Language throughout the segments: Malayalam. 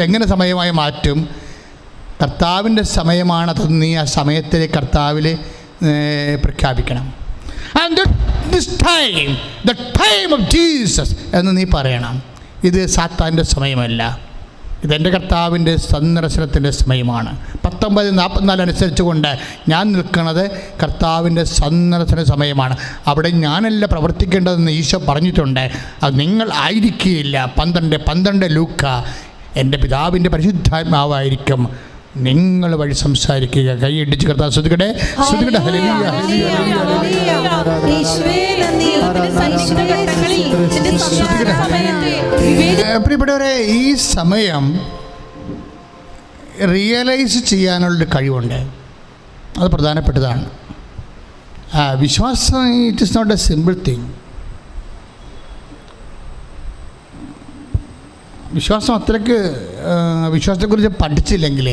എങ്ങനെ സമയമായി മാറ്റും? കർത്താവിൻ്റെ സമയമാണത്. നീ ആ സമയത്തിൽ കർത്താവിൽ പ്രഖ്യാപിക്കണം. And this time, the time of Jesus എന്ന് നീ പറയണം. ഇത് സാത്താൻ്റെ സമയമല്ല, ഇതെൻ്റെ കർത്താവിൻ്റെ സന്ദർശനത്തിൻ്റെ സമയമാണ്. 19:44 അനുസരിച്ച് കൊണ്ട് ഞാൻ നിൽക്കുന്നത് കർത്താവിൻ്റെ സന്ദർശന സമയമാണ്. അവിടെ ഞാനല്ല പ്രവർത്തിക്കേണ്ടതെന്ന് ഈശോ പറഞ്ഞിട്ടുണ്ട്. അത് നിങ്ങൾ ആയിരിക്കുകയില്ല. 12 ലൂക്ക, എൻ്റെ പിതാവിൻ്റെ പരിശുദ്ധാത്മാവായിരിക്കും നിങ്ങൾ വഴി സംസാരിക്കുക. കൈയടിച്ച് കർത്താവ് സ്തുതിക്കട്ടെ, സ്തുതിക്കട്ടെ. ഹല്ലേലൂയ, പ്രിയപ്പെട്ടവരെ, ഈ സമയം റിയലൈസ് ചെയ്യാനുള്ളൊരു കഴിവുണ്ട്. അത് പ്രധാനപ്പെട്ടതാണ്. വിശ്വാസം it is not a simple thing. വിശ്വാസം അത്രയ്ക്ക് വിശ്വാസത്തെക്കുറിച്ച് പഠിച്ചില്ലെങ്കിൽ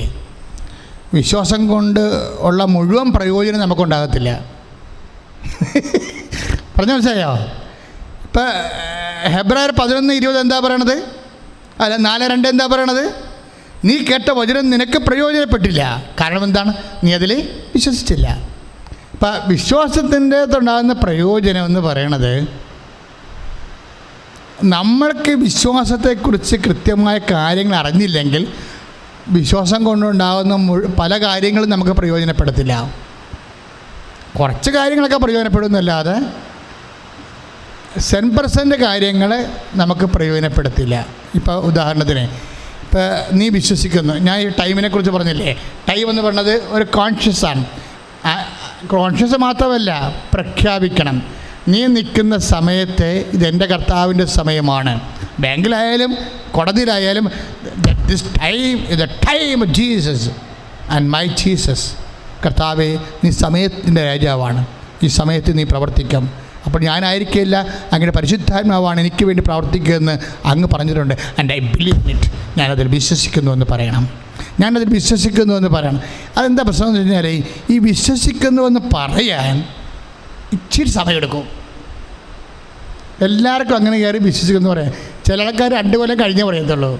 വിശ്വാസം കൊണ്ട് ഉള്ള മുഴുവൻ പ്രയോജനം നമുക്കുണ്ടാകത്തില്ല. പറഞ്ഞു മനസ്സിലായോ? ഇപ്പം ഹെബ്രായർ 11:20 എന്താ പറയണത്? അല്ല 4:2 എന്താ പറയണത്? നീ കേട്ട വചനം നിനക്ക് പ്രയോജനപ്പെട്ടില്ല. കാരണം എന്താണ്? നീ അതിൽ വിശ്വസിച്ചില്ല. ഇപ്പം വിശ്വാസത്തിൻ്റെ ഉണ്ടാകുന്ന പ്രയോജനം എന്ന് പറയണത്, നമ്മൾക്ക് വിശ്വാസത്തെക്കുറിച്ച് കൃത്യമായ കാര്യങ്ങൾ അറിഞ്ഞില്ലെങ്കിൽ വിശ്വാസം കൊണ്ടുണ്ടാകുന്ന പല കാര്യങ്ങളും നമുക്ക് പ്രയോജനപ്പെടത്തില്ല. കുറച്ച് കാര്യങ്ങളൊക്കെ പ്രയോജനപ്പെടുന്നല്ലാതെ 100% കാര്യങ്ങൾ നമുക്ക് പ്രയോജനപ്പെടുത്തില്ല. ഇപ്പോൾ ഉദാഹരണത്തിന്, ഇപ്പോൾ നീ വിശ്വസിക്കുന്നു. ഞാൻ ഈ ടൈമിനെ കുറിച്ച് പറഞ്ഞില്ലേ, ടൈം എന്ന് പറയുന്നത് ഒരു കോൺഷ്യസാണ്. കോൺഷ്യസ് മാത്രമല്ല, പ്രഖ്യാപിക്കണം. നീ നിൽക്കുന്ന സമയത്തെ ഇതെൻ്റെ കർത്താവിൻ്റെ സമയമാണ്. ബാങ്കിലായാലും കോടതിയിലായാലും this time is the time of Jesus and my Jesus. കർത്താവേ, നീ സമയത്തിൻ്റെ രാജാവാണ്. ഈ സമയത്ത് നീ പ്രവർത്തിക്കാം. അപ്പോൾ ഞാനായിരിക്കില്ല, അങ്ങനെ പരിശുദ്ധാത്മാവാണ് എനിക്ക് വേണ്ടി പ്രവർത്തിക്കുകയെന്ന് അങ്ങ് പറഞ്ഞിട്ടുണ്ട്. And I believe it. ഞാനതിൽ വിശ്വസിക്കുന്നുവെന്ന് പറയണം. വിശ്വസിക്കുന്നുവെന്ന് പറയണം. അതെന്താ പ്രശ്നം എന്ന് വെച്ച് കഴിഞ്ഞാൽ, ഈ വിശ്വസിക്കുന്നുവെന്ന് പറയാൻ ഇച്ചിരി സമയമെടുക്കും. എല്ലാവർക്കും അങ്ങനെ കയറി വിശ്വസിക്കുന്നു പറയാം. ചില ആൾക്കാർ 2 കൊല്ലം കഴിഞ്ഞേ പറയത്തുള്ളൂ.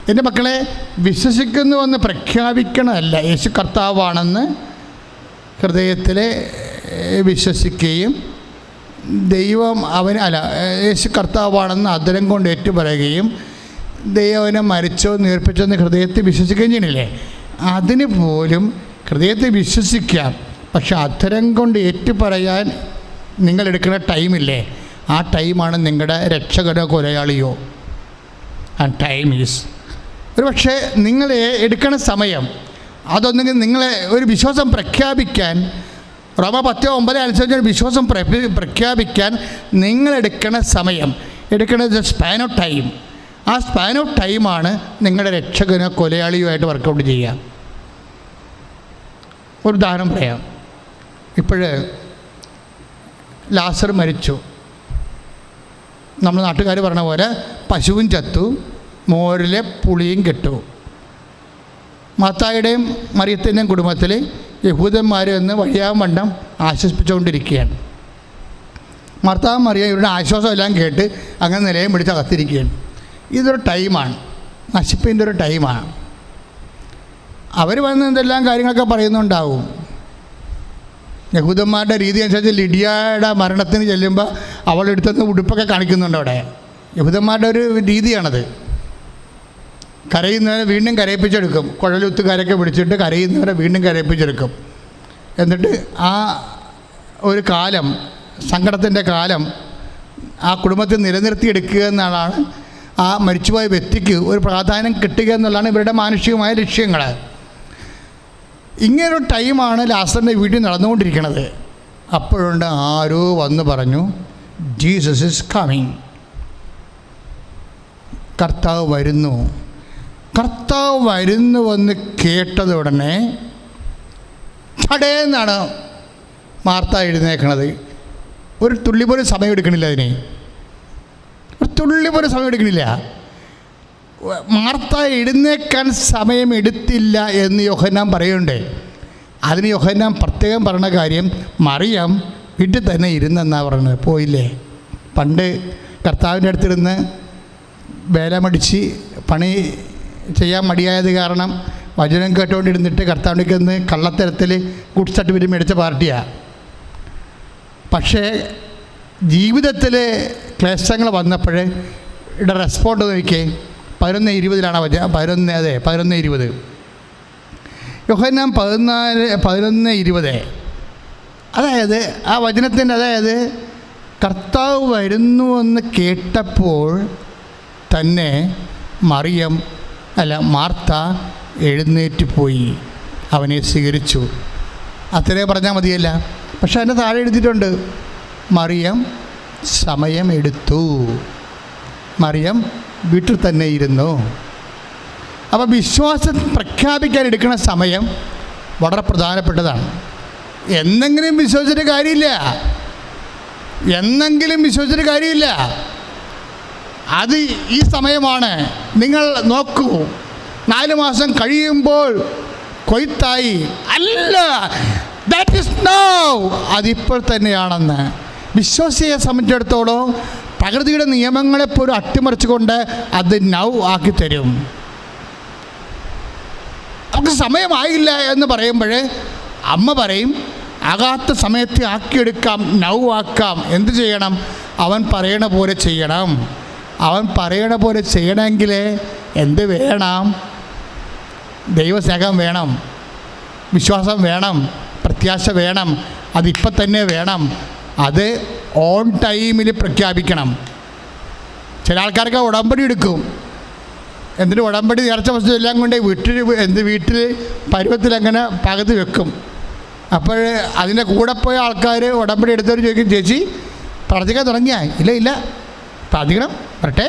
എൻ്റെ മക്കളെ, വിശ്വസിക്കുന്നുവെന്ന് പ്രഖ്യാപിക്കണമല്ല, യേശു കർത്താവാണെന്ന് ഹൃദയത്തിൽ വിശ്വസിക്കുകയും ദൈവം യേശു കർത്താവാണെന്ന് അധരം കൊണ്ട് ഏറ്റുപറയുകയും ദൈവനെ മരിച്ചോ നീർപ്പിച്ചോ എന്ന് ഹൃദയത്തിൽ വിശ്വസിക്കുകയും ചെയ്യണില്ലേ? അതിന് പോലും ഹൃദയത്തിൽ വിശ്വസിക്കാം, പക്ഷെ അധരം കൊണ്ട് ഏറ്റുപറയാൻ നിങ്ങളെടുക്കുന്ന ടൈമില്ലേ, ആ ടൈമാണ് നിങ്ങളുടെ രക്ഷകനോ കൊലയാളിയോ. ആൻഡ് ടൈം ഈസ് ഒരു പക്ഷേ നിങ്ങൾ എടുക്കുന്ന സമയം, അതൊന്നെങ്കിൽ നിങ്ങളെ ഒരു വിശ്വാസം പ്രഖ്യാപിക്കാൻ, റോമ 10:9 അനുസരിച്ച് വിശ്വാസം പ്രഖ്യാപിക്കാൻ നിങ്ങളെടുക്കുന്ന സമയം, എടുക്കുന്നത് സ്പാൻ ഓഫ് ടൈം. ആ സ്പാൻ ഓഫ് ടൈമാണ് നിങ്ങളുടെ രക്ഷകനോ കൊലയാളിയുമായിട്ട് വർക്കൗട്ട് ചെയ്യുക. ഒരു ഉദാഹരണം പറയാം. ഇപ്പോഴ് ലാസർ മരിച്ചു. നമ്മൾ നാട്ടുകാർ പറഞ്ഞ പോലെ പശുവും ചത്തു, മോരിലെ പുളിയും കെട്ടു. മത്തായിയുടെയും മറിയത്തിൻ്റെയും കുടുംബത്തിൽ യഹൂദന്മാർ എന്ന് വഴിയാവണ്ണം ആശ്വസിപ്പിച്ചുകൊണ്ടിരിക്കുകയാണ്. മർത്താവും മറിയ ഇവരുടെ ആശ്വാസം എല്ലാം കേട്ട് അങ്ങനെ നിലയം പിടിച്ച് അകത്തിരിക്കുകയാണ്. ഇതൊരു ടൈമാണ്, നശിപ്പിൻ്റെ ഒരു ടൈമാണ്. അവർ വന്ന് എന്തെല്ലാം കാര്യങ്ങളൊക്കെ പറയുന്നുണ്ടാവും. യഹൂദന്മാരുടെ രീതി അനുസരിച്ച് ലിഡിയയുടെ മരണത്തിന് ചെല്ലുമ്പോൾ അവളെടുത്തുനിന്ന് ഉടുപ്പൊക്കെ കാണിക്കുന്നുണ്ട്. അവിടെ യഹൂദന്മാരുടെ ഒരു രീതിയാണത്. കരയുന്നവരെ വീണ്ടും കരയിപ്പിച്ചെടുക്കും. കുഴലുത്തുകാരൊക്കെ പിടിച്ചിട്ട് കരയുന്നവരെ വീണ്ടും കരയിപ്പിച്ചെടുക്കും. എന്നിട്ട് ആ ഒരു കാലം, സങ്കടത്തിൻ്റെ കാലം ആ കുടുംബത്തിൽ നിലനിർത്തിയെടുക്കുക എന്നുള്ളതാണ്, ആ മരിച്ചുപോയ വ്യക്തിക്ക് ഒരു പ്രാധാന്യം കിട്ടുക എന്നുള്ളതാണ് ഇവരുടെ മാനുഷികമായ ലക്ഷ്യങ്ങൾ. ഇങ്ങനൊരു ടൈമാണ് ലാസറിൻ്റെ വീട്ടിൽ നടന്നുകൊണ്ടിരിക്കുന്നത്. അപ്പോഴുണ്ട് ആരോ വന്ന് പറഞ്ഞു, ജീസസ് ഈസ് കമ്മിങ്. കർത്താവ് വരുന്നു. കർത്താവ് വരുന്നുവെന്ന് കേട്ടത് ഉടനെ ചടേന്നാണ് മാർത്ത എഴുന്നേക്കണത്. ഒരു തുള്ളി പോലും സമയം എടുക്കണില്ല. അതിന് ഒരു തുള്ളി പോലും സമയം എടുക്കണില്ല. മാർത്ത എഴുന്നേക്കാൻ സമയം എടുത്തില്ല എന്ന് യോഹന്നാൻ പറയുന്നുണ്ട്. അതിന് യോഹന്നാൻ പ്രത്യേകം പറഞ്ഞ കാര്യം, മറിയം വീട്ടിൽ തന്നെ ഇരുന്നെന്നാണ് പറയുന്നത്. പോയില്ലേ? പണ്ട് കർത്താവിൻ്റെ അടുത്തിരുന്ന് വേലമടിച്ച് പണി ചെയ്യാൻ മടിയായത് കാരണം വചനം കേട്ടുകൊണ്ടിരുന്നിട്ട് കർത്താവിലേക്ക് നിന്ന് കള്ളത്തരത്തിൽ ഗുഡ് സർട്ടിഫിക്കറ്റ് മേടിച്ച പാർട്ടിയാണ്. പക്ഷേ ജീവിതത്തിൽ ക്ലേശങ്ങൾ വന്നപ്പോൾ ഇവിടെ റെസ്പോണ്ട് നോക്കിയേ. 11:20 11:20 യോഹന്നാൻ 11:20. അതായത് ആ വചനത്തിൻ്റെ കർത്താവ് വരുന്നുവെന്ന് കേട്ടപ്പോൾ തന്നെ മാർത്ത എഴുന്നേറ്റ് പോയി അവനെ സ്വീകരിച്ചു. അത്രേ പറഞ്ഞാൽ മതിയല്ല. പക്ഷെ അതിൻ്റെ താഴെ എഴുതിയിട്ടുണ്ട്, മറിയം സമയമെടുത്തു. മറിയം വീട്ടിൽ തന്നെ ഇരുന്നു. അപ്പോൾ വിശ്വാസം പ്രഖ്യാപിക്കാൻ എടുക്കുന്ന സമയം വളരെ പ്രധാനപ്പെട്ടതാണ്. എന്നെങ്കിലും വിശ്വസിച്ചിട്ട് കാര്യമില്ല. അത് ഈ സമയമാണ്. നിങ്ങൾ നോക്കൂ, 4 മാസം കഴിയുമ്പോൾ കൊയ്ത്തായി അല്ല, ദാറ്റ് ഈസ് നൗ. അതിപ്പോൾ തന്നെയാണെന്ന് വിശ്വാസിയെ സംബന്ധിച്ചിടത്തോളം പ്രകൃതിയുടെ നിയമങ്ങളെപ്പോലും അട്ടിമറിച്ചുകൊണ്ട് അത് നൗ ആക്കി തരും. നമുക്ക് സമയമായില്ല എന്ന് പറയുമ്പോൾ അമ്മ പറയും, ആകാത്ത സമയത്ത് ആക്കിയെടുക്കാം, നൗ ആക്കാം. എന്ത് ചെയ്യണം? അവൻ പറയണ പോലെ ചെയ്യണം. അവൻ പറയണ പോലെ ചെയ്യണമെങ്കിൽ എന്ത് വേണം? ദൈവസ്നേഹം വേണം, വിശ്വാസം വേണം, പ്രത്യാശ വേണം. അതിപ്പം തന്നെ വേണം. അത് ഓൺ ടൈമിൽ പ്രഖ്യാപിക്കണം. ചില ആൾക്കാർക്ക് ഉടമ്പടി എടുക്കും. എന്നിട്ട് ഉടമ്പടി നേർച്ച വസ്തു എല്ലാം കൊണ്ട് വീട്ടിൽ പരുവത്തിലങ്ങനെ പകുതി വെക്കും. അപ്പോൾ അതിൻ്റെ കൂടെ പോയ ആൾക്കാർ ഉടമ്പടി എടുത്തവർ ചോദിക്കും, ചേച്ചി പ്രാർത്ഥിക്കാൻ തുടങ്ങിയാ? ഇല്ല പ്രാർത്ഥിക്കണം വരട്ടെ,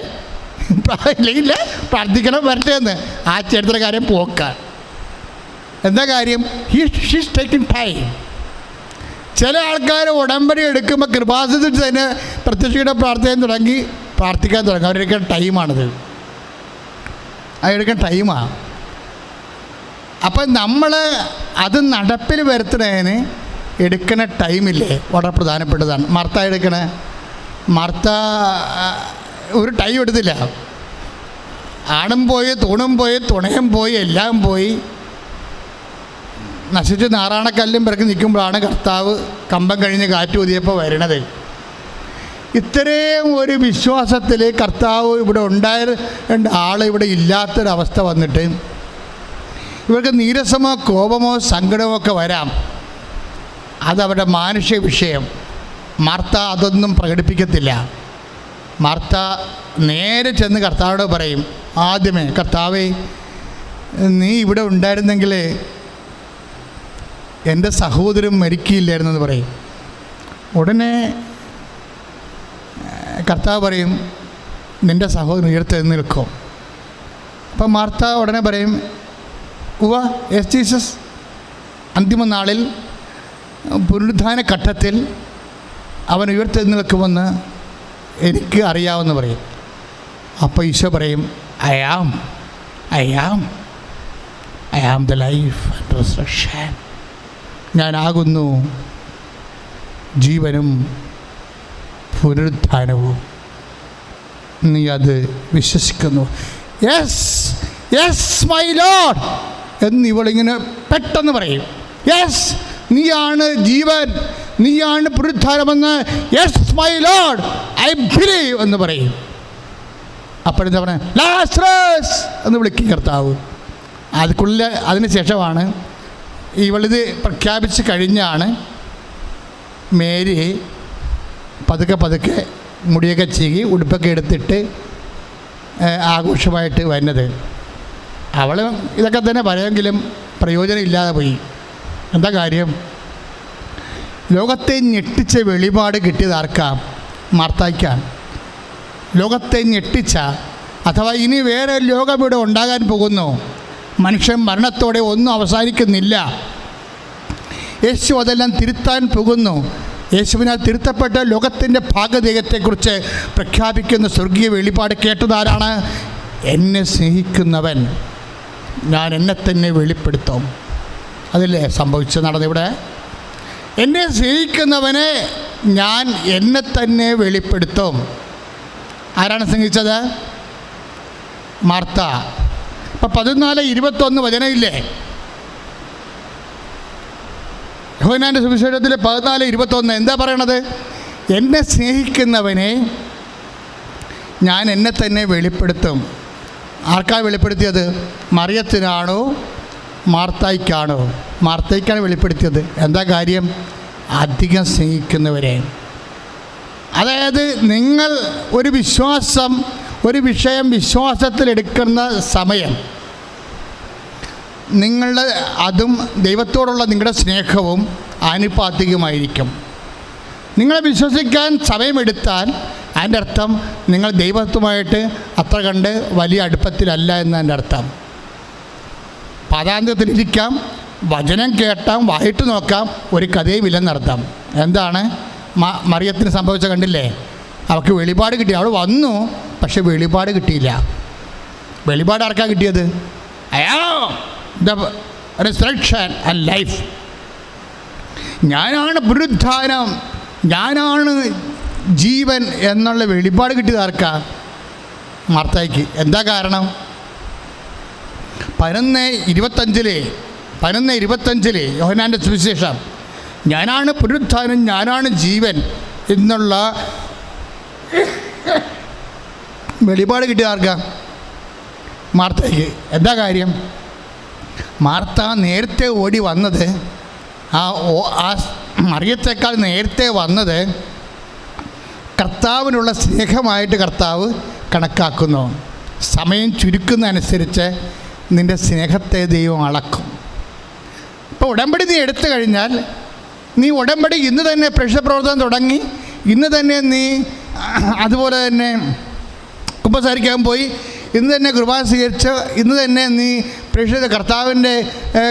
ഇല്ല പ്രാർത്ഥിക്കണം വരട്ടെ എന്ന്. ആ ചേട്ടത്തിൻ്റെ കാര്യം പോക്കാൻ. എന്താ കാര്യം? She's taking time. ചില ആൾക്കാർ ഉടമ്പടി എടുക്കുമ്പോൾ കൃപാസനത്തിൽ തന്നെ പ്രത്യക്ഷയുടെ പ്രാർത്ഥിക്കാൻ തുടങ്ങി. അവരെടുക്കുന്ന ടൈമാണത്, അതെടുക്കുന്ന ടൈമാണ്. അപ്പം നമ്മൾ അത് നടപ്പിൽ വരുത്തുന്നതിന് എടുക്കുന്ന ടൈമില്ലേ വളരെ പ്രധാനപ്പെട്ടതാണ്. മാർത്ത ഒരു ടൈം എടുത്തില്ല. ആണും പോയി, തൂണും പോയി, തുണയും പോയി, എല്ലാം പോയി. നശിച്ച് നാറാണക്കല്ലും പിറക്കി നിൽക്കുമ്പോഴാണ് കർത്താവ് കമ്പം കഴിഞ്ഞ് കാറ്റ് ഊതിയപ്പോൾ വരണത്. ഇത്രയും ഒരു വിശ്വാസത്തിൽ കർത്താവ് ഇവിടെ ഉണ്ടായിരുന്ന ആൾ ഇവിടെ ഇല്ലാത്തൊരവസ്ഥ വന്നിട്ട് ഇവർക്ക് നീരസമോ കോപമോ സങ്കടമോ ഒക്കെ വരാം. അതവരുടെ മാനുഷിക വിഷയം. മാർത്ത അതൊന്നും പ്രകടിപ്പിക്കത്തില്ല. മാർത്ത നേരെ ചെന്ന് കർത്താവോട് പറയും, ആദ്യമേ, കർത്താവേ, നീ ഇവിടെ ഉണ്ടായിരുന്നെങ്കിൽ എൻ്റെ സഹോദരൻ മരിക്കില്ലായിരുന്നെന്ന് പറയും. ഉടനെ കർത്താവ് പറയും, നിൻ്റെ സഹോദരൻ ഉയർത്തെഴുന്നേൽക്കും. അപ്പം മാർത്ത ഉടനെ പറയും, ഉവ്വ, യെസ് ജീസസ്, അന്തിമ നാളിൽ പുനരുദ്ധാന ഘട്ടത്തിൽ അവൻ ഉയർത്തെഴുന്നേൽക്കുമെന്ന് എനിക്ക് അറിയാമെന്ന് പറയും. അപ്പോൾ ഈശോ പറയും, I am the life and resurrection. ഞാനാകുന്നു ജീവനും പുനരുദ്ധാനവും. നീ അത് വിശ്വസിക്കുന്നു? യെസ് മൈ ലോർഡ് എന്ന് ഇവളിങ്ങനെ പെട്ടെന്ന് പറയും. യെസ്, നീയാണ് ജീവൻ, നീയാണ് പുനരുദ്ധാനമെന്ന്. Yes my lord, I believe എന്ന് പറയും. അപ്പോഴെന്താ പറയുക? ലാസറസ് എന്ന് വിളിക്കും കർത്താവ്. അതിന് ശേഷമാണ് ഇവളിത് പ്രഖ്യാപിച്ച് കഴിഞ്ഞാണ് മേരി പതുക്കെ മുടിയൊക്കെ ചീകി ഉടുപ്പൊക്കെ എടുത്തിട്ട് ആഘോഷമായിട്ട് വരുന്നത്. അവൾ ഇതൊക്കെ തന്നെ പറയുമെങ്കിലും പ്രയോജനം ഇല്ലാതെ പോയി. എന്താ കാര്യം? ലോകത്തെ ഞെട്ടിച്ച വെളിപാട് കിട്ടിയത് ആർക്കാം? മാർത്തായ്ക്കാണ്. ലോകത്തെ ഞെട്ടിച്ച, അഥവാ ഇനി വേറെ ലോകം ഇവിടെ ഉണ്ടാകാൻ പോകുന്നു. മനുഷ്യൻ മരണത്തോടെ ഒന്നും അവസാനിക്കുന്നില്ല. യേശു അതെല്ലാം തിരുത്താൻ പോകുന്നു. യേശുവിനാൽ തിരുത്തപ്പെട്ട ലോകത്തിൻ്റെ ഭാഗധേയത്തെക്കുറിച്ച് പ്രഖ്യാപിക്കുന്ന സ്വർഗീയ വെളിപാട് കേട്ടതാരാണ്? എന്നെ സ്നേഹിക്കുന്നവൻ ഞാൻ എന്നെ തന്നെ വെളിപ്പെടുത്തും. അതല്ലേ നടന്നിവിടെ? എന്നെ സ്നേഹിക്കുന്നവനെ ഞാൻ എന്നെ തന്നെ വെളിപ്പെടുത്തും. ആരാണ് സ്നേഹിച്ചത്? മാർത്ത. അപ്പം 14:21 വചനമില്ലേ? യോഹന്നാൻ്റെ സുവിശേഷത്തിൽ 14:21 എന്താ പറയണത്? എന്നെ സ്നേഹിക്കുന്നവനെ ഞാൻ എന്നെ തന്നെ വെളിപ്പെടുത്തും. ആർക്കാ വെളിപ്പെടുത്തിയത്? മറിയത്തിനാണോ മാർത്തായ്ക്കാണോ? മാർത്തായ്ക്കാണ് വെളിപ്പെടുത്തിയത്. എന്താ കാര്യം? അധികം സ്നേഹിക്കുന്നവരെ. അതായത് നിങ്ങൾ ഒരു വിഷയം വിശ്വാസത്തിലെടുക്കുന്ന സമയം നിങ്ങളുടെ അതും ദൈവത്തോടുള്ള നിങ്ങളുടെ സ്നേഹവും ആനുപാതികമായിരിക്കും. നിങ്ങളെ വിശ്വസിക്കാൻ സമയമെടുത്താൽ അതിൻ്റെ അർത്ഥം നിങ്ങൾ ദൈവത്തുമായിട്ട് അത്ര കണ്ട് വലിയ അടുപ്പത്തിലല്ല എന്നതിൻ്റെ അർത്ഥം. പാതാന്തത്തിലിരിക്കാം, വചനം കേട്ടാം, വായിട്ട് നോക്കാം, ഒരു കഥയും ഇല്ലെന്നർത്ഥം. എന്താണ് മറിയത്തിന് സംഭവിച്ച കണ്ടില്ലേ? അവൾക്ക് വെളിപാട് കിട്ടി. അവൾ വന്നു, പക്ഷെ വെളിപാട് കിട്ടിയില്ല. വെളിപാട് ആർക്കാ കിട്ടിയത്? Resurrection and life. ഞാനാണ് പുനരുത്ഥാനം, ഞാനാണ് ജീവൻ എന്നുള്ള വെളിപാട് കിട്ടിയത് ആർക്കാ? മാർത്തായ്ക്ക്. എന്താ കാരണം? 11:25 യോഹന്നാൻ്റെ സുവിശേഷം, ഞാനാണ് പുനരുത്ഥാനം, ഞാനാണ് ജീവൻ എന്നുള്ള വെളിപാട് കിട്ടിയത് ആർക്കാ? മാർത്തായ്ക്ക്. എന്താ കാര്യം? മാർത്ത നേരത്തെ ഓടി വന്നത്, ആ മറിയത്തേക്കാൾ നേരത്തെ വന്നത് കർത്താവിനുള്ള സ്നേഹമായിട്ട് കർത്താവ് കണക്കാക്കുന്നു. സമയം ചുരുക്കുന്നതനുസരിച്ച് നിൻ്റെ സ്നേഹത്തെ ദൈവം അളക്കും. ഇപ്പോൾ ഉടമ്പടി നീ എടുത്തു കഴിഞ്ഞാൽ, നീ ഉടമ്പടി ഇന്ന് തന്നെ പ്രേക്ഷിതപ്രവർത്തനം തുടങ്ങി, ഇന്ന് തന്നെ നീ അതുപോലെ തന്നെ കുമ്പസാരിക്കാൻ പോയി, ഇന്ന് തന്നെ കൃപാ സ്വീകരിച്ച്, ഇന്ന് തന്നെ നീ പ്രേക്ഷിത കർത്താവിൻ്റെ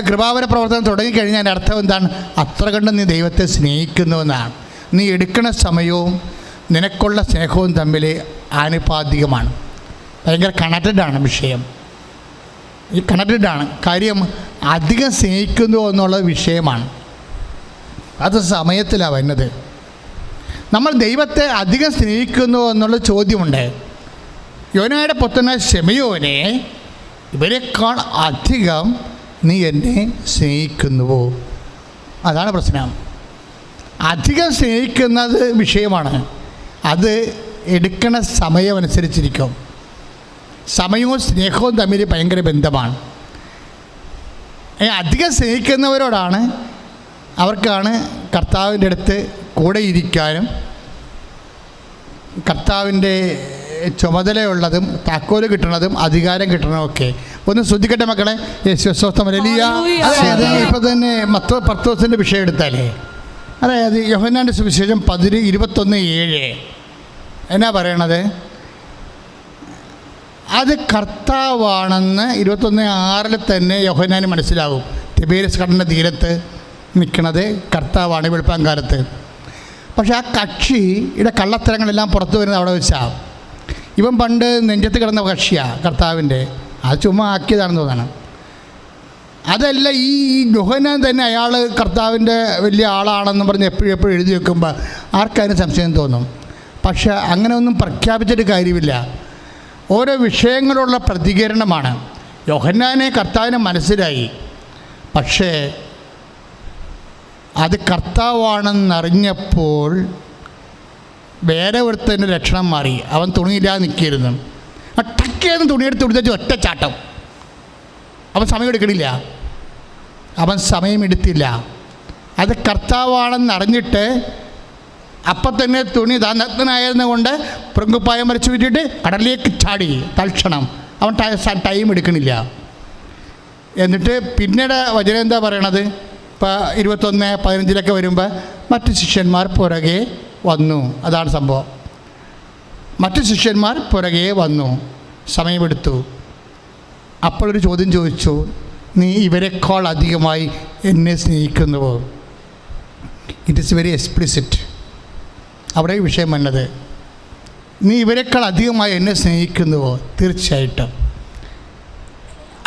കൃപാവര പ്രവർത്തനം തുടങ്ങിക്കഴിഞ്ഞാൽ അതിൻ്റെ അർത്ഥം എന്താണ്? അത്ര കണ്ട് നീ ദൈവത്തെ സ്നേഹിക്കുന്നുവെന്നാണ്. നീ എടുക്കുന്ന സമയവും നിനക്കുള്ള സ്നേഹവും തമ്മിൽ ആനുപാതികമാണ്. ഭയങ്കര കണക്റ്റഡാണ് വിഷയം. ഈ കണക്റ്റഡാണ് കാര്യം. അധികം സ്നേഹിക്കുന്നു എന്നുള്ള വിഷയമാണ്. അത് സമയത്തിലാണ് വരുന്നത്. നമ്മൾ ദൈവത്തെ അധികം സ്നേഹിക്കുന്നു എന്നുള്ള ചോദ്യമുണ്ട്. യോനായുടെ പുത്രനായ ശെമയോനെ, ഇവരെക്കാൾ അധികം നീ എന്നെ സ്നേഹിക്കുന്നുവോ? അതാണ് പ്രശ്നം. അധികം സ്നേഹിക്കുന്നത് വിഷയമാണ്. അത് എടുക്കണ സമയമനുസരിച്ചിരിക്കും. സമയവും സ്നേഹവും തമ്മിൽ ഭയങ്കര ബന്ധമാണ്. അധികം സ്നേഹിക്കുന്നവരോടാണ്, അവർക്കാണ് കർത്താവിൻ്റെ അടുത്ത് കൂടെ ഇരിക്കാനും കർത്താവിൻ്റെ ചുമതലയുള്ളതും താക്കോല് കിട്ടണതും അധികാരം കിട്ടണമൊക്കെ. ഒന്ന് ശ്രദ്ധിക്കട്ടെ മക്കളെ. അതായത് ഇപ്പോൾ തന്നെ പത്രോസിൻ്റെ വിഷയം എടുത്താലേ, അതായത് യോഹന്നാൻ്റെ സുവിശേഷം 21:7 എന്നാ പറയണത്? അത് കർത്താവാണെന്ന് 21:6 തന്നെ യോഹന്നാന് മനസ്സിലാവും. തിബേരിയസ് കടലിൻ്റെ തീരത്ത് നിൽക്കുന്നത് കർത്താവാണ് വെളുപ്പാങ്കാലത്ത്. പക്ഷെ ആ കക്ഷിയുടെ കള്ളത്തരങ്ങളെല്ലാം പുറത്തു വരുന്നത് അവിടെ വെച്ചാണ്. ഇവൻ പണ്ട് നെഞ്ചത്ത് കിടന്ന കക്ഷിയാണ് കർത്താവിൻ്റെ. അത് ചുമ്മാ ആക്കിയതാണെന്ന് തോന്നണം. അതല്ല, ഈ യോഹന്നാൻ തന്നെ അയാൾ കർത്താവിൻ്റെ വലിയ ആളാണെന്ന് പറഞ്ഞ് എപ്പോഴും എഴുതി വെക്കുമ്പോൾ ആർക്കാരും സംശയം തോന്നും. പക്ഷെ അങ്ങനെ ഒന്നും പ്രഖ്യാപിച്ചിട്ട് കാര്യമില്ല. ഓരോ വിഷയങ്ങളുള്ള പ്രതികരണമാണ്. യോഹന്നാനെ കർത്താവിനെ മനസ്സിലായി, പക്ഷേ അത് കർത്താവാണെന്നറിഞ്ഞപ്പോൾ വേറെ ഒരുത്തൻ്റെ ലക്ഷണം മാറി. അവൻ തുണിയില്ലാതെ നിൽക്കിയിരുന്നു. ആ ടക്കേന്ന് തുണിയെടുത്ത് കൊടുത്തു ഒറ്റ ചാട്ടം. അവൻ സമയമെടുക്കണില്ല, അവൻ സമയമെടുത്തില്ല. അത് കർത്താവാണെന്നറിഞ്ഞിട്ട് അപ്പം തന്നെ തുണി താൻ നഗ്നനായിരുന്ന കൊണ്ട് പ്രങ്കുപ്പായം വരച്ച് വിട്ടിട്ട് കടലിലേക്ക് ചാടി തൽക്ഷണം. അവൻ ടൈം എടുക്കണില്ല. എന്നിട്ട് പിന്നീട് വചനം എന്താ പറയണത്? ഇപ്പോൾ 21:15 വരുമ്പോൾ മറ്റ് ശിഷ്യന്മാർ പുറകെ വന്നു. അതാണ് സംഭവം. മറ്റ് ശിഷ്യന്മാർ പുറകെ വന്നു, സമയമെടുത്തു. അപ്പോഴൊരു ചോദ്യം ചോദിച്ചു, നീ ഇവരെക്കാൾ അധികമായി എന്നെ സ്നേഹിക്കുന്നുവോ? It is very explicit. അവിടെ വിഷയം വന്നത്, നീ ഇവരെക്കാൾ അധികമായി എന്നെ സ്നേഹിക്കുന്നുവോ? തീർച്ചയായിട്ടും.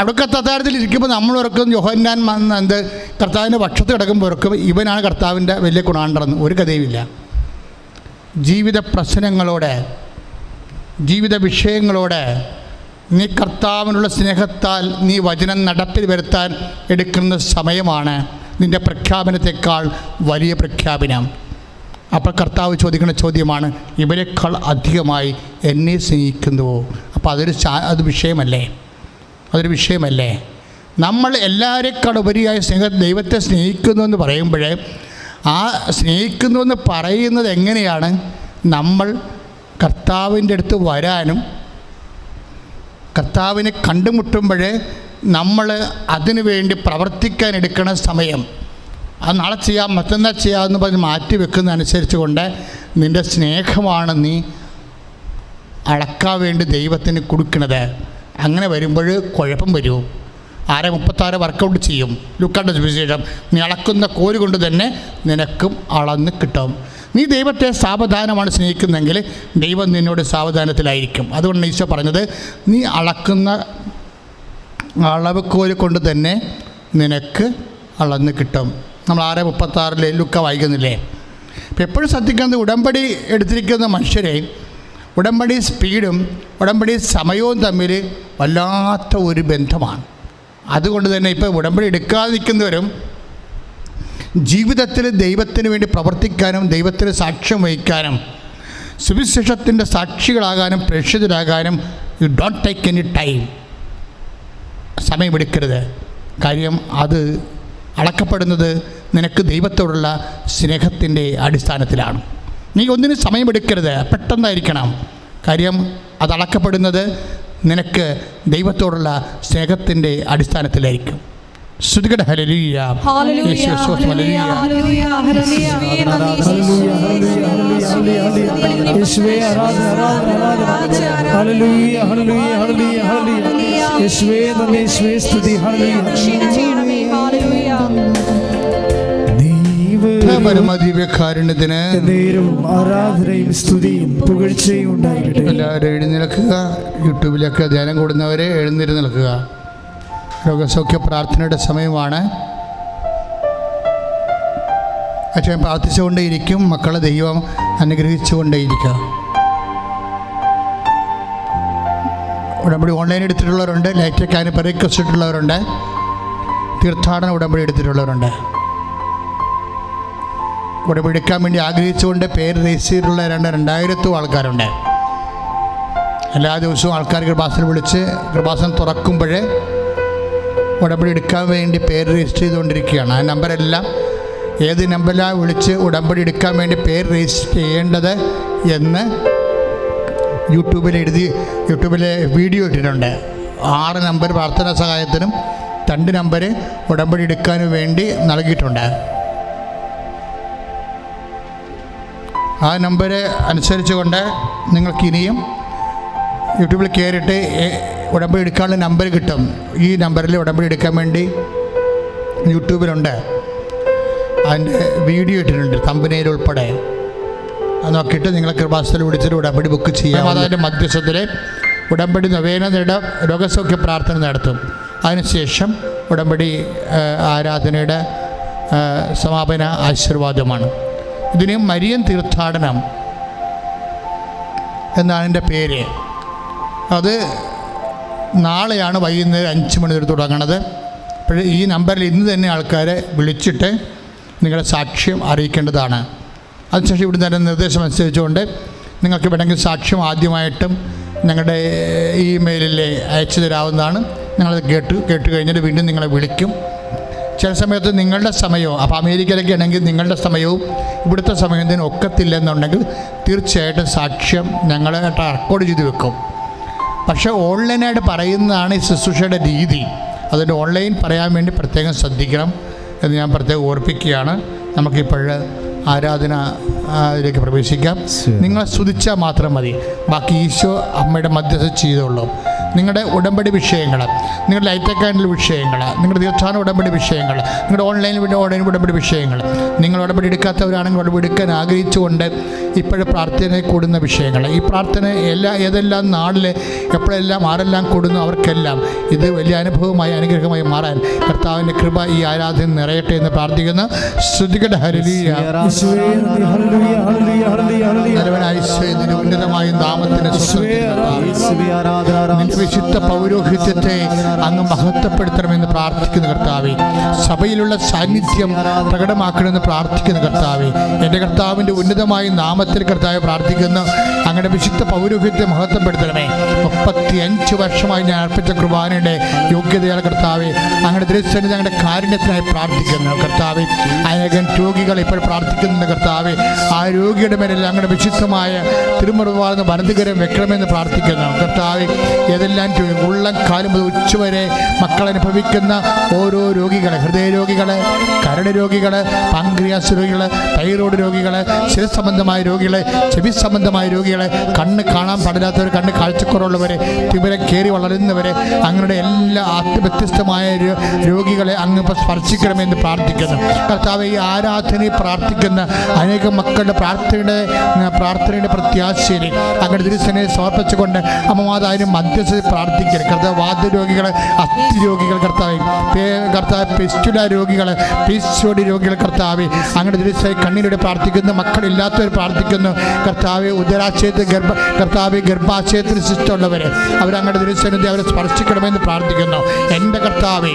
അവിടെ തത്താരത്തിലിരിക്കുമ്പോൾ നമ്മൾ ഉറക്കും യോഹന്നാൻ കർത്താവിൻ്റെ പക്ഷത്ത് കിടക്കുമ്പോൾ ഉറക്കും ഇവനാണ് കർത്താവിൻ്റെ വലിയ ഗുണാണ്ടറെന്ന്. ഒരു കഥയുമില്ല. ജീവിത പ്രശ്നങ്ങളോടെ, ജീവിത വിഷയങ്ങളോടെ നീ കർത്താവിനുള്ള സ്നേഹത്താൽ നീ വചനം നടപ്പിൽ വരുത്താൻ എടുക്കുന്ന സമയമാണ് നിൻ്റെ പ്രഖ്യാപനത്തെക്കാൾ വലിയ പ്രഖ്യാപനം. അപ്പോൾ കർത്താവ് ചോദിക്കുന്ന ചോദ്യമാണ്, ഇവരെക്കാൾ അധികമായി എന്നെ സ്നേഹിക്കുന്നുവോ? അപ്പോൾ അത് വിഷയമല്ലേ? അതൊരു വിഷയമല്ലേ? നമ്മൾ എല്ലാവരെക്കാൾ ഉപരിയായ ദൈവത്തെ സ്നേഹിക്കുന്നു എന്ന് പറയുമ്പോൾ ആ സ്നേഹിക്കുന്നു എന്ന് പറയുന്നത് എങ്ങനെയാണ്? നമ്മൾ കർത്താവിൻ്റെ അടുത്ത് വരാനും കർത്താവിനെ കണ്ടുമുട്ടുമ്പോൾ നമ്മൾ അതിനു വേണ്ടി പ്രവർത്തിക്കാൻ എടുക്കുന്ന സമയം, അത് നാളെ ചെയ്യാം മറ്റന്നാൾ ചെയ്യാമെന്ന് പറഞ്ഞ് മാറ്റി വെക്കുന്നതനുസരിച്ച് കൊണ്ട് നിൻ്റെ സ്നേഹമാണ് നീ അളക്കാൻ വേണ്ടി ദൈവത്തിന് കൊടുക്കുന്നത്. അങ്ങനെ വരുമ്പോൾ കുഴപ്പം വരും. 6:36 വർക്കൗട്ട് ചെയ്യും. ലുക്കായുടെ സുവിശേഷം, നീ അളക്കുന്ന കോല് കൊണ്ട് തന്നെ നിനക്കും അളന്ന് കിട്ടും. നീ ദൈവത്തെ സാവധാനമാണ് സ്നേഹിക്കുന്നതെങ്കിൽ ദൈവം നിന്നോട് സാവധാനത്തിലായിരിക്കും. അതുകൊണ്ട് ഈശോ പറഞ്ഞത്, നീ അളക്കുന്ന അളവ് കോല് കൊണ്ട് തന്നെ നിനക്ക് അളന്ന് കിട്ടും. നമ്മൾ 6:36 ലുക്ക വായിക്കുന്നില്ലേ? അപ്പം എപ്പോഴും ശ്രദ്ധിക്കുന്നത്, ഉടമ്പടി എടുത്തിരിക്കുന്ന മനുഷ്യരെ ഉടമ്പടി സ്പീഡും ഉടമ്പടി സമയവും തമ്മിൽ വല്ലാത്ത ഒരു ബന്ധമാണ്. അതുകൊണ്ട് തന്നെ ഇപ്പോൾ ഉടമ്പടി എടുക്കാതെ നിൽക്കുന്നവരും ജീവിതത്തിൽ ദൈവത്തിന് വേണ്ടി പ്രവർത്തിക്കാനും ദൈവത്തിന് സാക്ഷ്യം വഹിക്കാനും സുവിശേഷത്തിൻ്റെ സാക്ഷികളാകാനും പ്രേക്ഷിതരാകാനും you don't take any time. സമയമെടുക്കരുത്. കാര്യം അത് അളക്കപ്പെടുന്നത് നിനക്ക് ദൈവത്തോടുള്ള സ്നേഹത്തിൻ്റെ അടിസ്ഥാനത്തിലാണ്. നീ ഒന്നിനും സമയമെടുക്കരുത്, പെട്ടെന്നായിരിക്കണം. കാര്യം അത് അളക്കപ്പെടുന്നത് നിനക്ക് ദൈവത്തോടുള്ള സ്നേഹത്തിൻ്റെ അടിസ്ഥാനത്തിലായിരിക്കും. സ്തുതിക്കട്ടെ. ഹല്ലേലൂയ, യേശുവേ സ്തോത്രം. ഹല്ലേലൂയ, യേശുവേ ആരാധന, ഹല്ലേലൂയ, ഹല്ലേലൂയ, ഹല്ലേലൂയ, ഹല്ലേലൂയ, യേശുവേ നന്ദി, യേശുവേ സ്തുതി. ഹല്ലേലൂയ. പരമദിവ്യകാരുണ്യത്തിന് ആരാധനയും സ്തുതിയും പുകഴ്ചയും ഉണ്ടാകട്ടെ. എല്ലാവരും എഴുന്നേൽക്കുക. യൂട്യൂബിലൊക്കെ ധ്യാനം കൂടുന്നവരെ എഴുന്നേറ്റ് നിൽക്കുക. രോഗസൗഖ്യ പ്രാർത്ഥനയുടെ സമയമാണ്. അച്ഛൻ പ്രാർത്ഥിച്ചുകൊണ്ടേയിരിക്കും. മക്കളെ ദൈവം അനുഗ്രഹിച്ചുകൊണ്ടേയിരിക്കുക. ഉടമ്പടി ഓൺലൈൻ എടുത്തിട്ടുള്ളവരുണ്ട്, ലൈറ്റൊക്കെ റിക്വസ്റ്റ് ഇട്ടുള്ളവരുണ്ട്, തീർത്ഥാടന ഉടമ്പടി എടുത്തിട്ടുള്ളവരുണ്ട്. ഉടമ്പടി എടുക്കാൻ വേണ്ടി ആഗ്രഹിച്ചുകൊണ്ട് പേര് രജിസ്റ്റർ ചെയ്തിട്ടുള്ള 2000 ആൾക്കാരുണ്ട്. എല്ലാ ദിവസവും ആൾക്കാർ കൃപാസനം വിളിച്ച് കൃപാസനം തുറക്കുമ്പോൾ ഉടമ്പടി എടുക്കാൻ വേണ്ടി പേര് രജിസ്റ്റർ ചെയ്തുകൊണ്ടിരിക്കുകയാണ്. ആ നമ്പരെല്ലാം ഏത് നമ്പറിലാണ് വിളിച്ച് ഉടമ്പടി എടുക്കാൻ വേണ്ടി പേര് രജിസ്റ്റർ ചെയ്യേണ്ടത് എന്ന് യൂട്യൂബിലെ വീഡിയോ ഇട്ടിട്ടുണ്ട്. 6 നമ്പർ പ്രാർത്ഥനാ സഹായത്തിനും 2 നമ്പർ ഉടമ്പടി എടുക്കാനും വേണ്ടി നൽകിയിട്ടുണ്ട്. ആ നമ്പർ അനുസരിച്ച് കൊണ്ട് നിങ്ങൾക്ക് ഇനിയും യൂട്യൂബിൽ കയറിയിട്ട് ഉടമ്പടി എടുക്കാനുള്ള നമ്പർ കിട്ടും. ഈ നമ്പറിൽ ഉടമ്പടി എടുക്കാൻ വേണ്ടി യൂട്യൂബിലുണ്ട്. അതിൻ്റെ വീഡിയോ ഇട്ടിട്ടുണ്ട്, തമ്പനയിൽ ഉൾപ്പെടെ. അത് നോക്കിയിട്ട് നിങ്ങൾ കൃപാസനത്തിൽ വിളിച്ചിട്ട് ഉടമ്പടി ബുക്ക് ചെയ്യാം. അതിൻ്റെ മധ്യസ്ഥത്തിൽ ഉടമ്പടി നൊവേന രോഗസൗഖ്യ പ്രാർത്ഥന നടത്തും. അതിനുശേഷം ഉടമ്പടി ആരാധനയുടെ സമാപന ആശീർവാദമാണ്. ഇതിന് മരിയൻ തീർത്ഥാടനം എന്നാണ് എൻ്റെ പേര്. അത് നാളെയാണ് വൈകുന്നേരം 5 മണി വരെ തുടങ്ങുന്നത്. അപ്പോൾ ഈ നമ്പറിൽ ഇന്ന് തന്നെ ആൾക്കാരെ വിളിച്ചിട്ട് നിങ്ങളുടെ സാക്ഷ്യം അറിയിക്കേണ്ടതാണ്. അതിനുശേഷം ഇവിടെ തന്നെ നിർദ്ദേശം അനുസരിച്ചുകൊണ്ട് നിങ്ങൾക്ക് വേണമെങ്കിൽ സാക്ഷ്യം ആദ്യമായിട്ടും ഞങ്ങളുടെ ഇമെയിലിൽ അയച്ചു തരാവുന്നതാണ്. നിങ്ങളത് കേട്ട് കഴിഞ്ഞിട്ട് വീണ്ടും നിങ്ങളെ വിളിക്കും. ചില സമയത്ത് നിങ്ങളുടെ സമയവും, അപ്പോൾ അമേരിക്കയിലൊക്കെ ആണെങ്കിൽ നിങ്ങളുടെ സമയവും ഇവിടുത്തെ സമയത്തിന് ഒക്കത്തില്ലെന്നുണ്ടെങ്കിൽ തീർച്ചയായിട്ടും സാക്ഷ്യം ഞങ്ങൾ റെക്കോർഡ് ചെയ്ത് വെക്കും. പക്ഷേ ഓൺലൈനായിട്ട് പറയുന്നതാണ് ഈ ശുശ്രൂഷയുടെ രീതി. അതുകൊണ്ട് ഓൺലൈൻ പറയാൻ വേണ്ടി പ്രത്യേകം ശ്രദ്ധിക്കണം എന്ന് ഞാൻ പ്രത്യേകം ഓർപ്പിക്കുകയാണ്. നമുക്കിപ്പോൾ ആരാധനയിലേക്ക് പ്രവേശിക്കാം. നിങ്ങളെ സ്തുതിച്ചാൽ മാത്രം മതി, ബാക്കി ഈശോ അമ്മയുടെ മധ്യസ്ഥ ചെയ്തോളൂ. നിങ്ങളുടെ ഉടമ്പടി വിഷയങ്ങൾ, നിങ്ങളുടെ ലൈറ്റ് അക്കാൻഡിൽ വിഷയങ്ങൾ, നിങ്ങളുടെ തീർത്ഥാടന ഉടമ്പടി വിഷയങ്ങൾ, നിങ്ങളുടെ ഓൺലൈൻ ഉടമ്പടി വിഷയങ്ങൾ, നിങ്ങൾ ഉടമ്പടി എടുക്കാത്തവരാണെങ്കിൽ ഉടമ്പടി എടുക്കാൻ ആഗ്രഹിച്ചുകൊണ്ട് ഇപ്പോഴും പ്രാർത്ഥനയിൽ കൂടുന്ന വിഷയങ്ങൾ, ഈ പ്രാർത്ഥന ഏതെല്ലാം നാളിൽ എപ്പോഴെല്ലാം ആരെല്ലാം കൂടുന്നു അവർക്കെല്ലാം ഇത് വലിയ അനുഭവമായി അനുഗ്രഹമായി മാറാൻ കർത്താവിൻ്റെ കൃപ ഈ ആരാധന നിറയട്ടെ എന്ന് പ്രാർത്ഥിക്കുന്നു. ശ്രുതികട ഹല്ലേലൂയ, ഉന്നതമായ നാമത്തിന് വിശുദ്ധ പൗരോഹിത്യത്തെ അങ്ങ് മഹത്വപ്പെടുത്തണമെന്ന് പ്രാർത്ഥിക്കുന്ന കർത്താവേ. സഭയിലുള്ള സാന്നിധ്യം പ്രകടമാക്കണമെന്ന് പ്രാർത്ഥിക്കുന്ന കർത്താവേ. എൻ്റെ കർത്താവിൻ്റെ ഉന്നതമായ നാമത്തിൽ കർത്താവെ പ്രാർത്ഥിക്കുന്നു, അങ്ങയുടെ വിശുദ്ധ പൗരോഹിത്യത്തെ മഹത്വപ്പെടുത്തണമേ. 35 വർഷമായി ഞാൻ അർപ്പിച്ച കുർബാനയുടെ യോഗ്യതയാൽ കർത്താവെ അങ്ങയുടെ ദൃശ്യത്തിന് ഞങ്ങളുടെ കാരുണ്യത്തിനായി പ്രാർത്ഥിക്കുന്നു കർത്താവെ. അനേകം രോഗികൾ ഇപ്പോൾ പ്രാർത്ഥിക്കുന്നുണ്ട് കർത്താവെ. ആ രോഗിയുടെ മേലിൽ അങ്ങയുടെ വിശുദ്ധമായ തിരുമുറിവാർന്ന് വലതുകരം വെക്കണമെന്ന് പ്രാർത്ഥിക്കുന്നു കർത്താവെ. ഏതെല്ലാം ഉള്ളം കാലം മുതൽ ഉച്ചവരെ മക്കൾ അനുഭവിക്കുന്ന ഓരോ രോഗികളെ, ഹൃദയ രോഗികൾ, കരട് രോഗികൾ, പാൻക്രിയാസ് രോഗികൾ, തൈറോയ്ഡ് രോഗികൾ, ശിര സംബന്ധമായ രോഗികൾ, ചെവി സംബന്ധമായ രോഗികൾ, കണ്ണ് കാണാൻ പാടില്ലാത്തവർ, കണ്ണ് കാഴ്ചക്കുറവുള്ളവരെ, തിമിരം കയറി വളരുന്നവരെ, അങ്ങനെ എല്ലാ വ്യത്യസ്തമായ രോഗികളെ അങ്ങ് ഇപ്പോൾ സ്പർശിക്കണമെന്ന് പ്രാർത്ഥിക്കുന്നു കർത്താവെ. ഈ ആരാധനയിൽ പ്രാർത്ഥിക്കുന്ന അനേകം മക്കളുടെ പ്രാർത്ഥനയുടെ പ്രത്യാശയിൽ അങ്ങയുടെ തിരുസനെ സമർപ്പിച്ചുകൊണ്ട് അമ്മമാതാവിനും മധ്യസ്ഥ പ്രാർത്ഥിക്കൽ കർത്താവ്. വാദരോഗികൾ, അസ്ഥി രോഗികൾ കർത്താവ്, പെസ്റ്റുല രോഗികൾ, പിസിഒഡി രോഗികൾ കർത്താവ് അങ്ങയുടെ തിരുസനെ കണ്ണിലൂടെ പ്രാർത്ഥിക്കുന്നു. മക്കളില്ലാത്തവർ പ്രാർത്ഥിക്കുന്നു കർത്താവ്. ഉദരാശയത്തിൽ കർത്താവ് ഗർഭാശയത്തിന് ശിഷ്ടമുള്ളവരെ അവരങ്ങയുടെ തിരുസന്നിധി അവരെ സ്പർശിക്കണമെന്ന് പ്രാർത്ഥിക്കുന്നു. എൻ്റെ കർത്താവേ,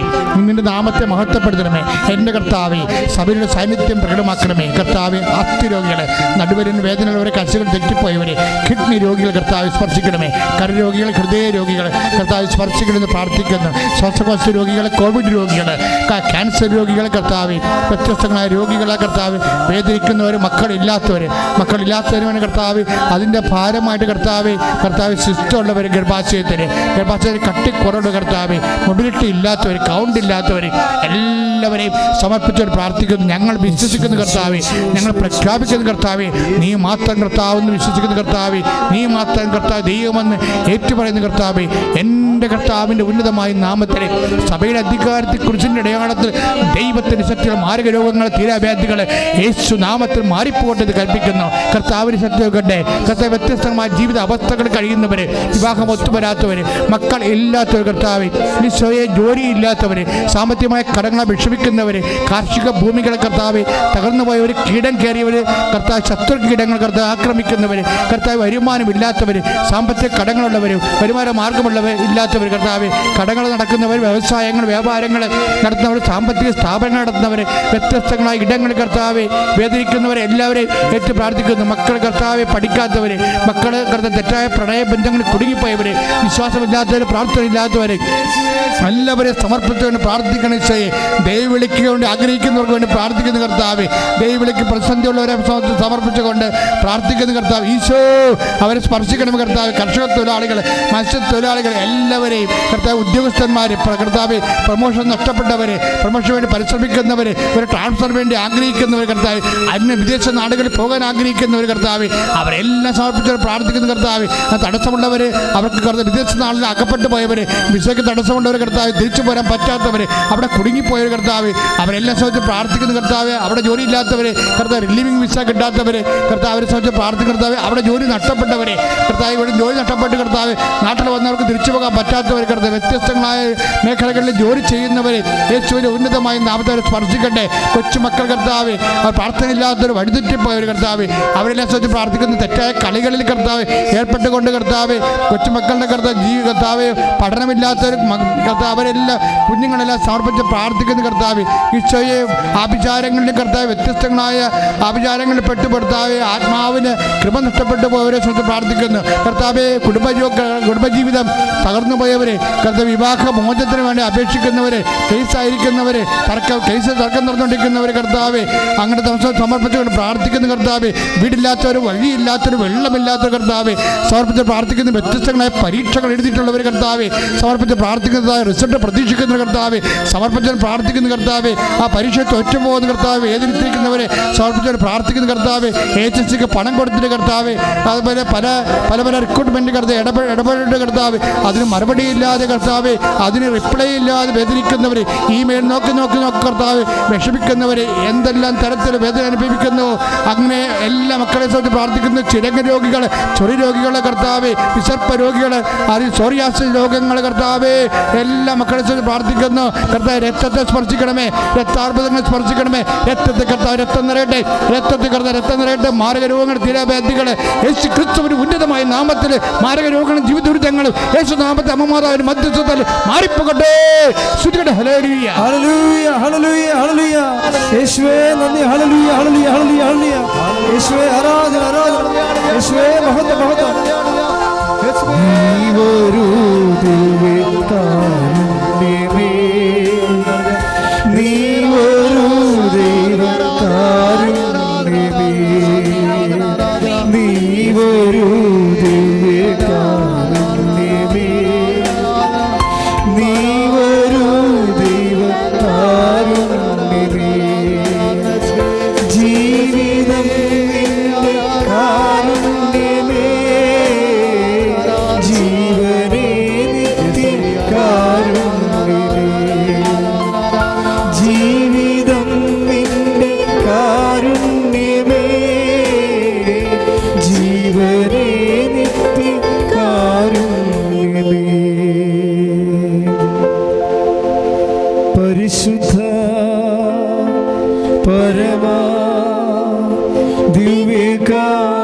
നിന്റെ നാമത്തെ മഹത്വപ്പെടുത്തണമേ. എൻ്റെ കർത്താവേ, സഭയുടെ സാന്നിധ്യം പ്രകടമാക്കണമേ കർത്താവെ. അസ്ഥി രോഗികളെ, നടുവരിന് വേദനയുള്ളവരെ, കശകൾ തെറ്റിപ്പോയവരെ, കിഡ്നി രോഗികൾ കർത്താവ് സ്പർശിക്കണമേ. കരരോഗികൾ, ഹൃദയ രോഗികൾ കർത്താവ് സ്പർശിക്കണമെന്ന് പ്രാർത്ഥിക്കുന്നു. ശ്വാസകോശ രോഗികൾ, കോവിഡ് രോഗികൾ, ക്യാൻസർ രോഗികൾ കർത്താവ്, വ്യത്യസ്തങ്ങളായ രോഗികളെ കർത്താവ്, വേദനിക്കുന്നവർ, മക്കളില്ലാത്തവരുമാണ് കർത്താവ്, അതിൻ്റെ ഭാരമായിട്ട് കർത്താവ് ശിഷ്ടമുള്ളവർ, ഗർഭാശയത്തിന് കട്ടിക്കുറവ് കർത്താവ്, മൊബിലിറ്റി ഇല്ലാത്തവർ, കൗണ്ട് ഇല്ലാത്തവർ എല്ലാവരെയും സമർപ്പിച്ചവർ പ്രാർത്ഥിക്കുന്നു. ഞങ്ങൾ വിശ്വസിക്കുന്ന കർത്താവെ, ഞങ്ങൾ പ്രഖ്യാപിക്കുന്ന കർത്താവെ, നീ മാത്രം കർത്താവെന്ന് വിശ്വസിക്കുന്ന കർത്താവെ, നീ മാത്രം കർത്താവ് ദൈവമെന്ന് ഏറ്റുപറയുന്ന കർത്താവെ. എൻ്റെ കർത്താവിൻ്റെ ഉന്നതമായ നാമത്തിലെ സഭയുടെ അധികാരത്തിൽ കുറിച്ചിൻ്റെ അടയാളത്തിൽ ദൈവത്തിൻ്റെ ശക്തികൾ, മാരക രോഗങ്ങൾ, തീരാവ്യാധികൾ യേശു നാമത്തിൽ മാറിപ്പോകട്ടെന്ന് കൽപ്പിക്കുന്നു കർത്താവിന് ശക്തിയൊക്കെ. കർത്താവ് വ്യത്യസ്തമായ ജീവിത അവസ്ഥകൾ കഴിയുന്നവർ, വിവാഹം ഒത്തുവരാത്തവർ, മക്കൾ ഇല്ലാത്തവർ കർത്താവ്, നിശ്ചയ ജോലി ഇല്ലാത്തവർ, സാമ്പത്തികമായ കടങ്ങളെ വിഷമിക്കുന്നവർ, കാർഷിക ഭൂമികളെ കർത്താവ് തകർന്നു പോയവർ, കീടം കയറിയവർ കർത്താവ്, ശത്രു കീടങ്ങൾ കർത്താവ് ആക്രമിക്കുന്നവർ കർത്താവ്, വരുമാനമില്ലാത്തവർ, സാമ്പത്തിക കടങ്ങളുള്ളവർ, വരുമാന മാർഗമുള്ളവർ ഇല്ലാത്തവർ കർത്താവ്, കടകൾ നടക്കുന്നവർ, വ്യവസായങ്ങൾ, വ്യാപാരങ്ങൾ നടത്തുന്നവർ, സാമ്പത്തിക സ്ഥാപനങ്ങൾ നടത്തുന്നവർ, വ്യത്യസ്തങ്ങളായ ഇടങ്ങളിൽ കർത്താവ് വേദനിക്കുന്നവർ എല്ലാവരെയും ഏറ്റു പ്രാർത്ഥിക്കുന്നു. മക്കൾ കർത്താവ് പഠിക്കാത്തവർ, മക്കൾ കർത്താവ് തെറ്റായ പ്രണയ ബന്ധങ്ങളിൽ കുടുങ്ങിപ്പോയവർ, വിശ്വാസമില്ലാത്തവർ, പ്രാർത്ഥനയില്ലാത്തവർ എല്ലാവരെയും സമർപ്പിച്ചുകൊണ്ട് പ്രാർത്ഥിക്കണം. ഈശോയെ, ദൈവവിളിക്ക് വേണ്ടി ആഗ്രഹിക്കുന്നവർക്ക് വേണ്ടി പ്രാർത്ഥിക്കുന്ന കർത്താവ്, ദൈവവിളിക്ക് പ്രതിസന്ധിയുള്ളവരെ സമർപ്പിച്ചുകൊണ്ട് പ്രാർത്ഥിക്കുന്ന കർത്താവ്. ഈശോ, അവരെ സ്പർശിക്കണം കർത്താവ്. കർഷക തൊഴിലാളികൾ, മത്സ്യത്തൊഴിലാളികൾ എല്ലാവരെയും കർത്താവ്, ഉദ്യോഗസ്ഥന്മാർ കർത്താവ്, പ്രൊമോഷൻ നഷ്ടപ്പെട്ടവർ, പ്രൊമോഷന് വേണ്ടി പരിശ്രമിക്കുന്നവർ, ഒരു ട്രാൻസ്ഫർ വേണ്ടി ആഗ്രഹിക്കുന്നവർ കർത്താവ്, വിദേശ നാടുകളിൽ പോകാൻ ആഗ്രഹിക്കുന്നവർ കർത്താവ്, അവരെല്ലാം സമർപ്പിച്ച് പ്രാർത്ഥിക്കുന്ന കർത്താവ്. തടസ്സമുള്ളവർ, അവർക്ക് കർത്താവ് വിദേശ നാളിൽ അകപ്പെട്ടു പോയവർ, വിസയ്ക്ക് തടസ്സമുള്ളവർ കർത്താവ്, തിരിച്ചു പോരാൻ പറ്റാത്തവർ, അവിടെ കുടുങ്ങിപ്പോയവർ കർത്താവ്, അവരെല്ലാം സംബന്ധിച്ച് പ്രാർത്ഥിക്കുന്ന കർത്താവ്. അവിടെ ജോലി ഇല്ലാത്തവർ കർത്താവ്, റിലീവിംഗ് വിസ കിട്ടാത്തവർ കർത്താവ്, അവരെ സംബന്ധിച്ച് പ്രാർത്ഥിക്കുന്ന കർത്താവ്. അവിടെ ജോലി നഷ്ടപ്പെട്ടവരെ കർത്താവ്, ഇവിടെ ജോലി നഷ്ടപ്പെട്ട് കർത്താവ്, നാട്ടിൽ വന്നവർക്ക് തിരിച്ചു പോകാൻ പറ്റാത്തവർ കർത്താവ്, വ്യത്യസ്തങ്ങളായ മേഖലകളിൽ ജോലി ചെയ്യുന്നവർ യേശുവിൻ്റെ ഉന്നതമായ നാമത്തെ സ്പർശിക്കട്ടെ. കൊച്ചുമക്കൾ കർത്താവ്, അവർ പ്രാർത്ഥനയില്ലാത്തവർ, വഴിതെറ്റിപ്പോയവർ കർത്താവ്, അവരെല്ലാം സംബന്ധിച്ച് പ്രാർത്ഥിക്കുന്ന. തെറ്റായ കളികളിൽ കർത്താവ് ഏർപ്പെട്ടുകൊണ്ട് കർത്താവ്, കൊച്ചുമക്കളുടെ കർത്താവ്, പഠനമില്ലാത്തവർ കർത്താവ്, അവരെല്ലാം കുഞ്ഞുങ്ങളെല്ലാം സമർപ്പിച്ച് പ്രാർത്ഥിക്കുന്ന കർത്താവ്. ഈശോയെ, ആഭിചാരങ്ങളിലും കർത്താവ്, വ്യത്യസ്തങ്ങളായ ആഭിചാരങ്ങളിൽ പെട്ടുപെടുത്താവെ, ആത്മാവിന് കൃപ നഷ്ടപ്പെട്ടു പോയവരെ സംബന്ധിച്ച് പ്രാർത്ഥിക്കുന്നു കർത്താവെ. കുടുംബജീവിതം തകർന്നു പോയവരെ കർത്താവ്, വിവാഹ മോചനത്തിന് വേണ്ടി അപേക്ഷിക്കുന്നവരെ, കേസായിരിക്കുന്നവരെ, തർക്കം നടന്നുകൊണ്ടിരിക്കുന്നവർ കർത്താവെ, അങ്ങനെ സമർപ്പിച്ചുകൊണ്ട് പ്രാർത്ഥിക്കുന്ന കർത്താവെ. വീടില്ലാത്തവർ, വഴിയില്ലാത്തവർ, വെള്ളമില്ലാത്തവർ കർത്താവെ സമർപ്പിച്ച് പ്രാർത്ഥിക്കുന്ന. വ്യത്യസ്തങ്ങളായ പരീക്ഷകൾ എഴുതിയിട്ടുള്ളവർ കർത്താവെ സമർപ്പിച്ച് പ്രാർത്ഥിക്കുന്നതായ, റിസൾട്ട് പ്രതീക്ഷിക്കുന്ന കർത്താവെ സമർപ്പിച്ച് പ്രാർത്ഥിക്കുന്ന കർത്താവെ. ആ പരീക്ഷ തോറ്റുപോകുന്ന കർത്താവ്, വേദനിപ്പിക്കുന്നവരെ സമർപ്പിച്ച് പ്രാർത്ഥിക്കുന്ന കർത്താവെ. HSCക്ക് പണം കൊടുത്തിട്ട് കർത്താവെ, അതുപോലെ പല റിക്രൂട്ട്മെൻറ്റ് കർത്താവ് ഇടപെടേണ്ട കർത്താവ്, അതിന് മറുപടിയില്ലാതെ കർത്താവെ, അതിന് റിപ്ലൈ ഇല്ലാതെ വേദനിക്കുന്നവർ, ഇമെയിൽ നോക്കി കർത്താവ് വിഷമിക്കുന്നവർ, എന്തെല്ലാം തരത്തിൽ വേദന അനുഭവിക്കുന്നു, അങ്ങനെ എല്ലാ മക്കളെ സംബന്ധിച്ച് പ്രാർത്ഥിക്കുന്നു. ചിരങ്ങ രോഗികൾ, ചൊറി രോഗികളെ കർത്താവെ, വിസർപ്പ രോഗികൾ, സോറിയാസിസ് രോഗങ്ങൾ കർത്താവെ, എല്ലാ മക്കളെ മക്കളെ പ്രാർത്ഥിക്കുന്നു. കർത്താവ് രക്തത്തെ സ്പർശിക്കണമേ, രക്താർബുദങ്ങൾ സ്പർശിക്കണമേ. രക്തത്തെ കർത്താവ് രക്തം നിറയട്ടെ, രക്തത്തിൽ കർത്താവ് രക്തം നിറയട്ടെ. മാരക രോഗങ്ങൾ, തീരാവ്യാധികൾ യേശു ക്രിസ്തുവിന്റെ ഉന്നതമായ നാമത്തിൽ മാരക രോഗങ്ങളും ജീവിതദുരിതങ്ങളും യേശു നാമത്തെ അമ്മമാതാവിന്റെ മധ്യസ്ഥത്തിൽ മാറിപ്പോകട്ടെ. ഹല്ലേലൂയ, ഹല്ലേലൂയ, ഹല്ലേലൂയ, ഹല്ലേലൂയ. യേശുവേ നന്ദി. ഹല്ലേലൂയ, ഹല്ലേലൂയ, ഹല്ലേലൂയ, ഹല്ലേലൂയ. യേശുവേ ആരാധന, ആരാധന. യേശുവേ മഹത്വം, മഹത്വം. നീവൊരു ദൈവകാരുണ്യമേ, നീവൊരു ദൈവകാരുണ്യമേ, നീവൊരു ദൈവകാരുണ്യമേ, നീവൊരു ദൈവകാരുണ്യമേ. ജീവിതം കാരുണ്യമേ, ജീവനേ നിത്യകാരുണ്യമേ, ജീവിതം നിന്റെ കാരുണ്യമേ, ജീവനേ നിത്യകാരുണ്യമേ. പരിശുദ്ധ പരമാ ദിവ്യകാരുണ്യമേ,